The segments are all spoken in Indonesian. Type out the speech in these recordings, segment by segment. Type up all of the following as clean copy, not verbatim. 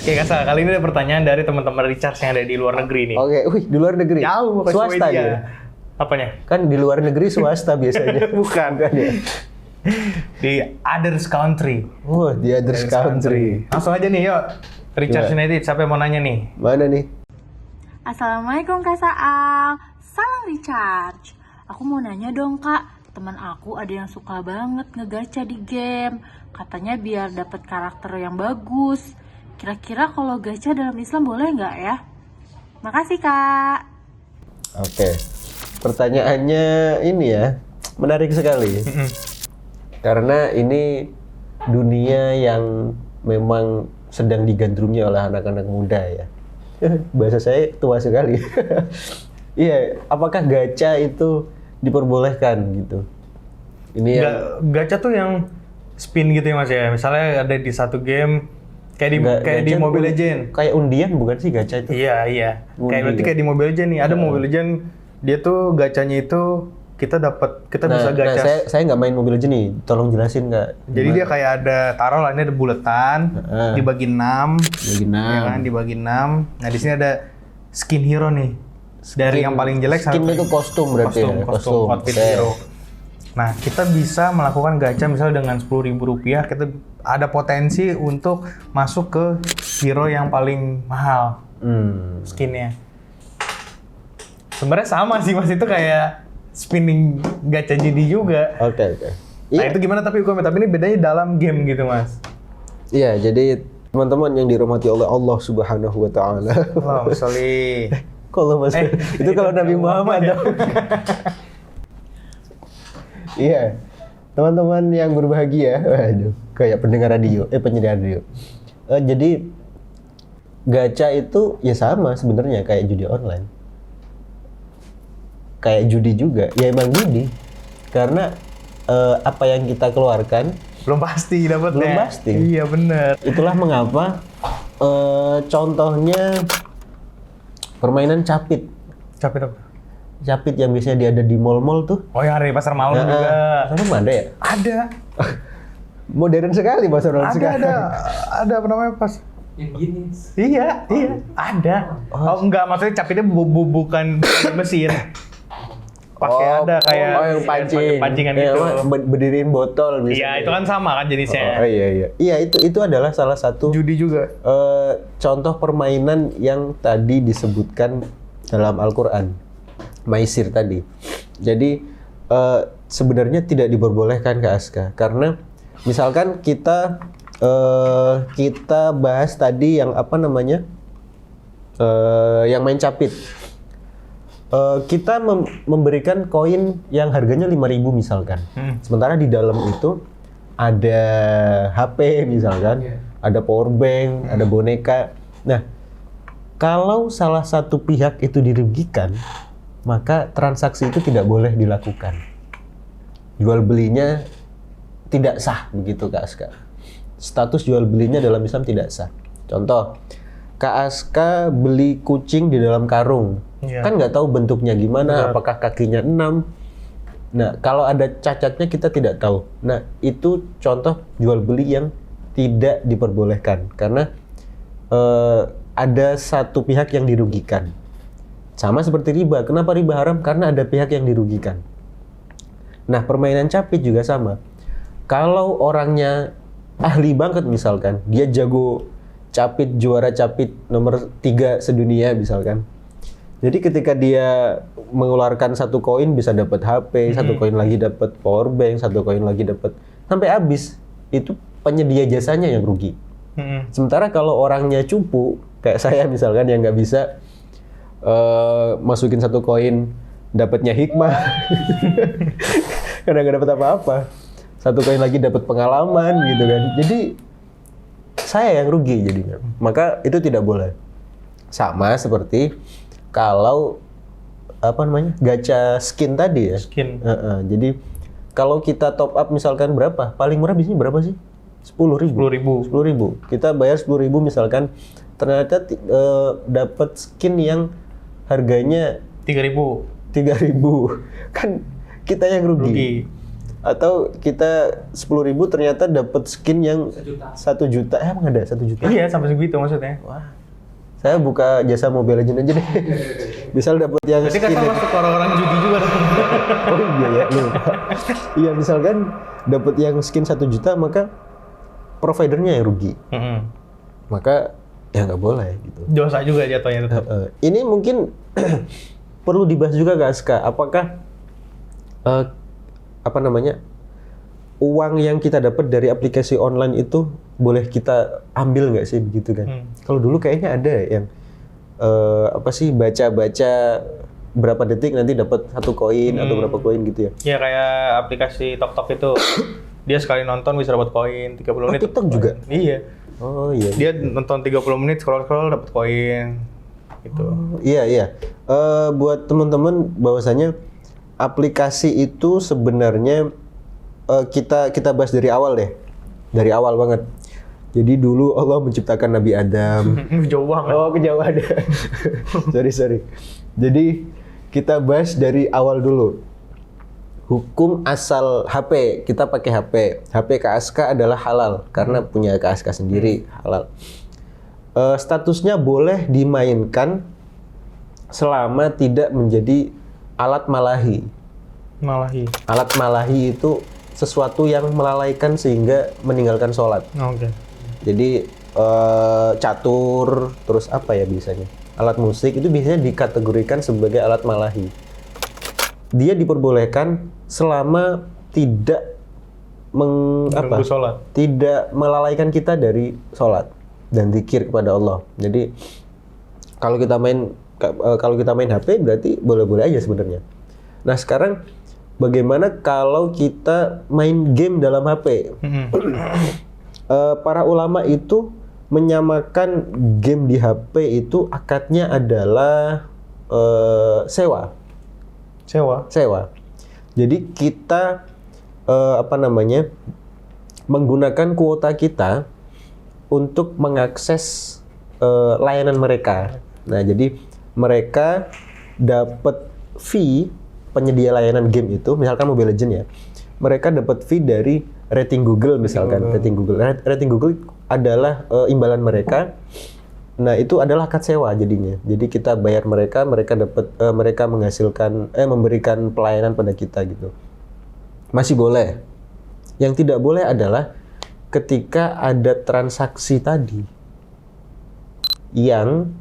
Oke, Kasa, kali ini ada pertanyaan dari teman-teman Richard yang ada di luar negeri nih. Oke, wih, di luar negeri. Jauh ke Swasta Swedia. dia. Apanya? Kan di luar negeri swasta biasanya. Bukan. Bukan ya? Di others country. Wah, di others country. Langsung aja nih, yuk. Richard Gimana? United, siapa yang mau nanya nih? Mana nih? Assalamualaikum Kak Saal, salam Richard. Aku mau nanya dong Kak, teman aku ada yang suka banget ngegacha di game. Katanya biar dapat karakter yang bagus. Kira-kira kalau gacha dalam Islam boleh nggak ya? Makasih Kak. Oke. Pertanyaannya ini ya, menarik sekali. Karena ini dunia yang memang sedang digandrungi oleh anak-anak muda ya. Bahasa saya tua sekali. Iya, apakah gacha itu diperbolehkan gitu? Ini yang Gacha tuh yang spin gitu ya Mas ya. Misalnya ada di satu game kayak di gacha Mobile Legend. Kayak undian bukan sih gacha itu? Iya. Undi Kayak berarti ya? kayak di Mobile Legend nih. Ada Mobile Legend, dia tuh gacanya itu kita bisa gacha. Nah, saya nggak main Mobile Legends nih. Tolong jelasin nggak? Jadi dia kayak ada taruh lah, ini ada buletan, dibagi 6. Bagi Ya kan, dibagi 6. Nah, di sini ada skin hero nih. Dari yang paling jelek skin itu kostum berarti ya? kostum outfit Oke. hero. Nah, kita bisa melakukan gacha misalnya dengan Rp10.000, kita ada potensi untuk masuk ke hero yang paling mahal skinnya. Sebenarnya sama sih Mas, itu kayak spinning gacha judi juga. Oke. Nah, Iya. itu gimana tapi ini bedanya dalam game gitu Mas. Iya, jadi teman-teman yang dirahmati oleh Allah Subhanahu wa taala. Allahumma sholli. Kalau Mas, itu kalau Nabi Muhammad dong. Iya. Teman-teman yang berbahagia, waduh, kayak pendengar radio, penyiar radio. Jadi gacha itu ya sama sebenarnya kayak judi online. Kayak judi juga, ya emang judi. Karena apa yang kita keluarkan Belum pasti dapatnya. Belum pasti. Iya bener. itulah mengapa contohnya permainan capit. Capek apa? Capit yang biasanya ada di mall-mall tuh. Oh yang ada di pasar malam juga. Sama ada ya? Ada. Modern sekali bahasa orang sekarang. Ada apa namanya pas? Yang gini. Iya, ada. Oh enggak, maksudnya capitnya bukan mesin. Pakai ada kayak yang pancing. pancingan Ya, gitu. berdiriin botol Iya, misalnya. itu kan sama kan jenisnya. Iya. Iya, itu adalah salah satu Judi juga. contoh permainan yang tadi disebutkan dalam Al-Qur'an. Maisir tadi. Jadi sebenarnya tidak diperbolehkan Kak Aska karena misalkan kita bahas tadi yang apa namanya yang main capit. Kita memberikan koin yang harganya 5.000 misalkan. Sementara di dalam itu ada HP misalkan, ada power bank, ada boneka. Nah, kalau salah satu pihak itu dirugikan, maka transaksi itu tidak boleh dilakukan. Jual belinya tidak sah begitu Kak Aska. Status jual belinya dalam Islam tidak sah. Contoh, Kak Aska beli kucing di dalam karung. Kan nggak tahu bentuknya gimana, apakah kakinya 6. Nah, kalau ada cacatnya kita tidak tahu. Nah, itu contoh jual beli yang tidak diperbolehkan karena ada satu pihak yang dirugikan. Sama seperti riba. Kenapa riba haram? Karena ada pihak yang dirugikan. Nah, permainan capit juga sama. Kalau orangnya ahli banget misalkan, dia jago capit, juara capit nomor 3 sedunia misalkan. Jadi ketika dia mengeluarkan satu koin bisa dapat HP, satu koin lagi dapat power bank, satu koin lagi dapat sampai habis. Itu penyedia jasanya yang rugi. Sementara kalau orangnya cupu, kayak saya misalkan yang nggak bisa masukin satu koin dapatnya hikmah, karena nggak dapat apa-apa. Satu koin lagi dapat pengalaman gitu kan. Jadi saya yang rugi jadinya. Maka itu tidak boleh. Sama seperti kalau apa namanya gacha skin tadi ya. Skin. Jadi kalau kita top up misalkan berapa? Paling murah biasanya berapa sih? 10.000. 10.000. 10.000. Kita bayar 10.000 misalkan, ternyata dapat skin yang harganya 3.000. 3.000. Kan kita yang rugi. Atau kita 10.000 ternyata dapat skin yang 1 juta. Emang ada 1 juta? Iya, sampai segitu maksudnya. Wah. Saya buka jasa Mobile Legends aja deh. Misal dapat yang Jadi kan masuk orang-orang judi juga. Oh iya ya, lupa. Iya, misalkan dapat yang skin 1 juta, maka providernya yang rugi. Maka ya nggak boleh gitu. Dosa juga jatuhnya tetap. Ini mungkin perlu dibahas juga Kak Aska. Apakah uang yang kita dapat dari aplikasi online itu boleh kita ambil nggak sih begitu kan? Kalau dulu kayaknya ada yang baca-baca berapa detik nanti dapat 1 koin atau berapa koin gitu ya? Ya kayak aplikasi TokTok itu dia sekali nonton bisa dapat koin 30 menit. TikTok juga? Iya. Oh iya. Dia nonton 30 menit scroll dapat koin gitu. Iya. Buat teman-teman bahwasanya aplikasi itu sebenarnya kita bahas dari awal deh. Dari awal banget. Jadi dulu Allah menciptakan Nabi Adam. Jauh banget. Oh, kejauhan. sorry. Jadi kita bahas dari awal dulu. Hukum asal HP, kita pakai HP. HP Kak Aska adalah halal karena punya Kak Aska sendiri, halal. Statusnya boleh dimainkan selama tidak menjadi alat malahi. Alat malahi itu sesuatu yang melalaikan sehingga meninggalkan sholat. Oke. Jadi catur, terus apa ya biasanya? Alat musik itu biasanya dikategorikan sebagai alat malahi. Dia diperbolehkan selama tidak tidak melalaikan kita dari sholat dan zikir kepada Allah. Jadi kalau kita main HP berarti boleh-boleh aja sebenarnya. Nah sekarang bagaimana kalau kita main game dalam HP? Para ulama itu menyamakan game di HP itu akadnya adalah sewa. Jadi kita menggunakan kuota kita untuk mengakses layanan mereka. Nah, jadi mereka dapat fee penyedia layanan game itu, misalkan Mobile Legends ya. Mereka dapat fee dari rating Google misalkan, rating Google adalah imbalan mereka. Nah, itu adalah akad sewa jadinya. Jadi kita bayar mereka dapat mereka memberikan pelayanan pada kita gitu. Masih boleh. Yang tidak boleh adalah ketika ada transaksi tadi yang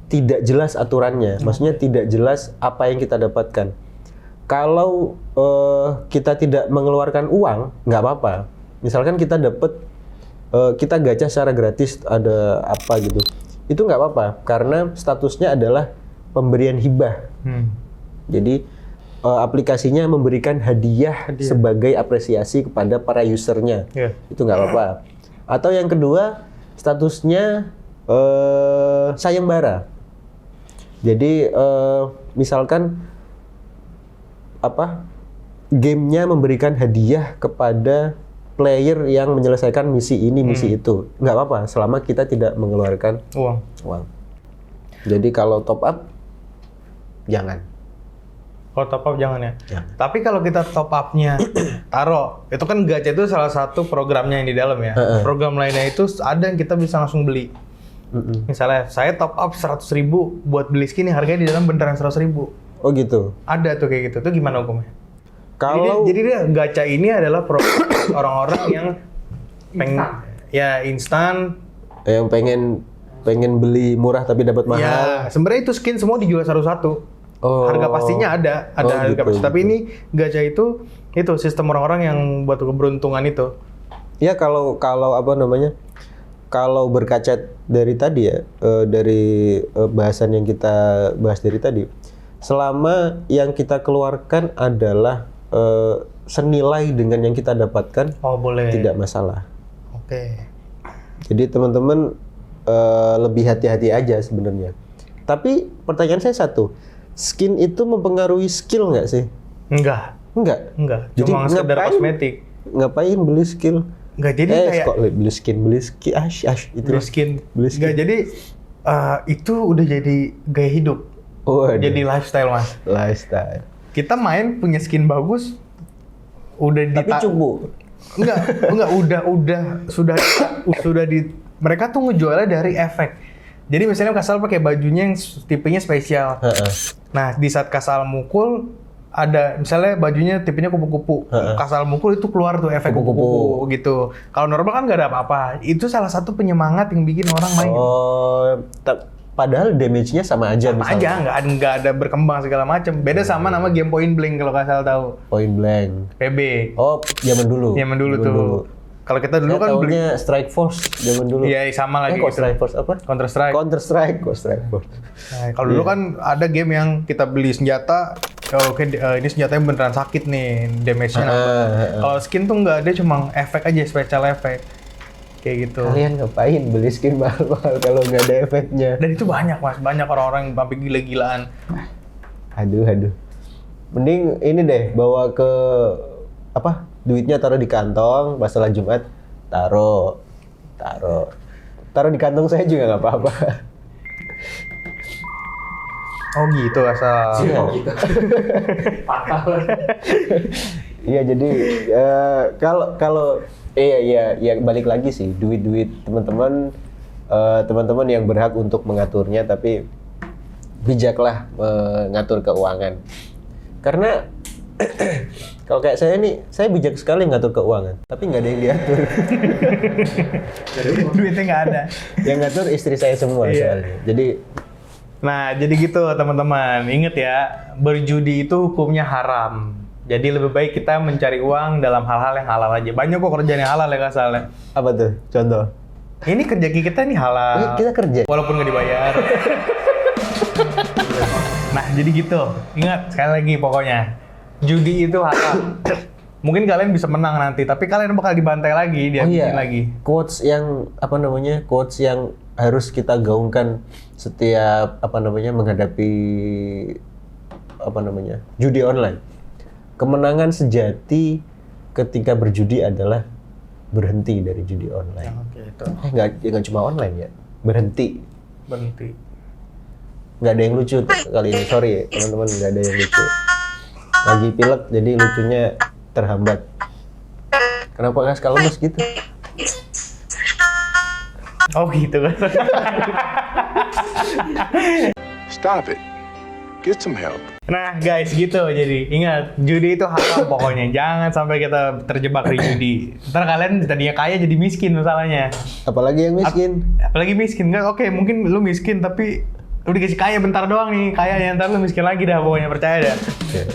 tidak jelas aturannya, maksudnya tidak jelas apa yang kita dapatkan. Kalau kita tidak mengeluarkan uang, nggak apa-apa. Misalkan kita kita gacha secara gratis ada apa gitu, itu nggak apa-apa karena statusnya adalah pemberian hibah. Jadi aplikasinya memberikan hadiah sebagai apresiasi kepada para usernya, itu nggak apa-apa. Atau yang kedua statusnya sayembara. Jadi misalkan gamenya memberikan hadiah kepada player yang menyelesaikan misi ini, misi itu. Nggak apa-apa, selama kita tidak mengeluarkan uang. Jadi kalau top up, jangan. Kalau top up jangan ya? Tapi kalau kita top up-nya taruh, itu kan gacha itu salah satu programnya yang di dalam ya. Program lainnya itu ada yang kita bisa langsung beli. Misalnya, saya top up 100.000 buat beli skin yang harganya di dalam beneran 100.000. Oh gitu? Ada tuh kayak gitu. Itu gimana hukumnya? Kalau jadi dia gacha ini adalah orang-orang yang instan, yang pengen beli murah tapi dapat mahal. Ya, sebenarnya itu skin semua dijual satu-satu. Harga pastinya ada harga gitu, pasti. Tapi ini gacha itu sistem orang-orang yang buat keberuntungan itu. Ya kalau berkaca dari tadi ya, dari bahasan yang kita bahas dari tadi, selama yang kita keluarkan adalah senilai dengan yang kita dapatkan, boleh. Tidak masalah. Oke. Jadi teman-teman lebih hati-hati aja sebenarnya. Tapi pertanyaan saya satu, skin itu mempengaruhi skill nggak sih? Enggak. Jadi cuma sekedar kosmetik. Ngapain beli skill? Enggak, jadi kayak beli skin itu. Enggak, jadi itu udah jadi gaya hidup. Jadi lifestyle, Mas. Lifestyle. Kita main punya skin bagus, Tapi cupu. Enggak, sudah di mereka tuh ngejualnya dari efek. Jadi misalnya Kasal pakai bajunya yang tipenya spesial. Nah, di saat Kasal mukul ada misalnya bajunya tipenya kupu-kupu. Kasal mukul itu keluar tuh efek kupu-kupu gitu. Kalau normal kan nggak ada apa-apa. Itu salah satu penyemangat yang bikin orang main. Padahal damage-nya sama aja misalnya. Nggak ada berkembang segala macam. Beda sama nama game Point Blank kalau Kasal tahu. Point Blank. PB. Oh, zaman dulu Tuh. Kalau kita dulu kan beli Strike Force zaman dulu. Iya, sama lagi gitu. Strike Force apa? Counter Strike. Nah, kalau dulu kan ada game yang kita beli senjata, ini senjatanya beneran sakit nih, damage-nya nambah. Kalau skin tuh nggak ada, cuma efek aja, special effect. Kayak gitu. Kalian ngapain beli skin mahal-mahal kalau nggak ada efeknya? Dan itu banyak orang-orang yang sampai gila-gilaan. Aduh. Mending ini deh, bawa ke duitnya taruh di kantong, pas sholat Jumat taruh di kantong saya juga nggak apa-apa. Oh gitu asal. Gitu. Iya jadi kalau balik lagi sih duit teman-teman yang berhak untuk mengaturnya, tapi bijaklah mengatur keuangan. Karena kalau kayak saya nih, saya bijak sekali ngatur keuangan, tapi nggak ada yang diatur. Duitnya nggak ada. Yang ngatur istri saya semua soalnya. Jadi gitu teman-teman, inget ya, berjudi itu hukumnya haram. Jadi lebih baik kita mencari uang dalam hal-hal yang halal aja. Banyak kok kerjaan yang halal ya Kasal. Apa tuh? Contoh? Ini kerja kita nih halal. Kita kerja? Walaupun nggak dibayar. Nah jadi gitu, ingat sekali lagi pokoknya. Judi itu haram. Mungkin kalian bisa menang nanti, tapi kalian bakal dibantai lagi, dihabisin lagi. Quotes yang quotes yang harus kita gaungkan setiap menghadapi judi online. Kemenangan sejati ketika berjudi adalah berhenti dari judi online. Oke, itu. Nggak cuma online ya, berhenti. Nggak ada yang lucu kali ini, sorry ya teman-teman, nggak ada yang lucu. Lagi pilek jadi lucunya terhambat. Kenapa nggak sekali lemes gitu? Oh gitu kan. Stop it. Get some help. Nah guys gitu, jadi ingat judi itu haram pokoknya. Jangan sampai kita terjebak di judi. Ntar kalian tadinya kaya jadi miskin masalahnya. Apalagi yang miskin? Apalagi miskin kan? Oke, mungkin lu miskin tapi lu dikasih kaya bentar doang nih, kayanya ntar lu miskin lagi dah pokoknya, percaya dah.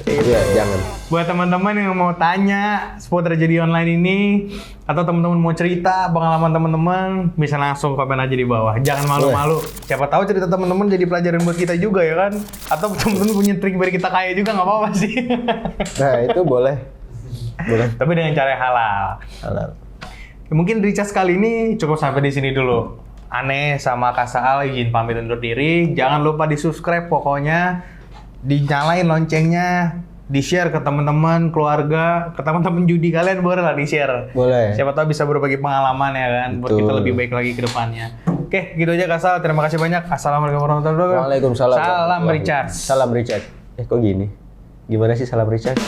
Iya, jangan. Buat teman-teman yang mau tanya seputar judi online ini, atau teman-teman mau cerita pengalaman teman-teman, bisa langsung komen aja di bawah. Jangan malu-malu. Siapa tahu cerita teman-teman jadi pelajaran buat kita juga ya kan? Atau teman-teman punya trik biar kita kaya juga, nggak apa-apa sih. Nah itu boleh. Tapi dengan cara yang halal. Mungkin Richard kali ini cukup sampai di sini dulu. Aneh sama Kasal izin pamit undur diri. Jangan lupa di-subscribe pokoknya. Dinyalain loncengnya. Di-share ke teman-teman, keluarga, ke teman-teman judi kalian, boleh lah di-share. Boleh. Siapa tahu bisa berbagi pengalaman ya kan, buat kita lebih baik lagi ke depannya. Oke, gitu aja Kasal. Terima kasih banyak. Assalamualaikum warahmatullahi wabarakatuh. Waalaikumsalam. Salam Richard. Salam Richard. Kok gini? Gimana sih salam Richard?